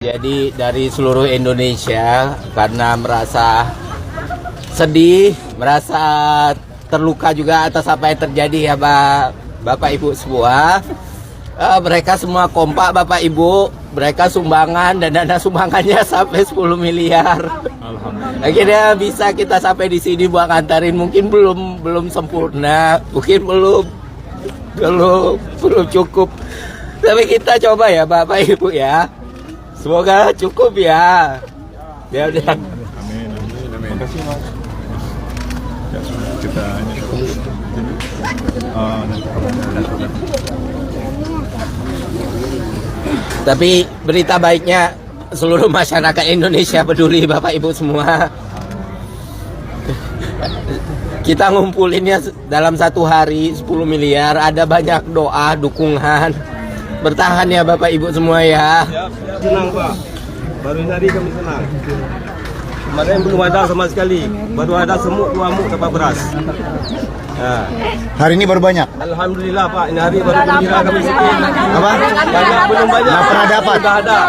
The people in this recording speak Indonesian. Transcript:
Jadi dari seluruh Indonesia karena merasa sedih, merasa terluka juga atas apa yang terjadi ya Bapak Ibu semua. Mereka semua kompak Bapak Ibu, mereka sumbangan dan dana sumbangannya sampai 10 miliar. Akhirnya bisa kita sampai di sini buat ngantarin, mungkin belum sempurna, mungkin belum cukup. Tapi kita coba ya Bapak Ibu ya. Semoga cukup ya. Ya udah. Amin. Terima kasih Mas. Ya sudah kita Tapi berita baiknya seluruh masyarakat Indonesia peduli Bapak Ibu semua. Kita ngumpulinnya dalam satu hari 10 miliar. Ada banyak doa, dukungan. Bertahan ya Bapak Ibu semua ya. Senang Pak, baru hari kami senang. Kemarin belum ada sama sekali, baru ada semut, tuamuk dapat beras. hari ini baru banyak. Alhamdulillah Pak, ini hari baru gembira kami sedikit. Apa? Banyak belum banyak. Nggak pernah dapat. Sudah ada.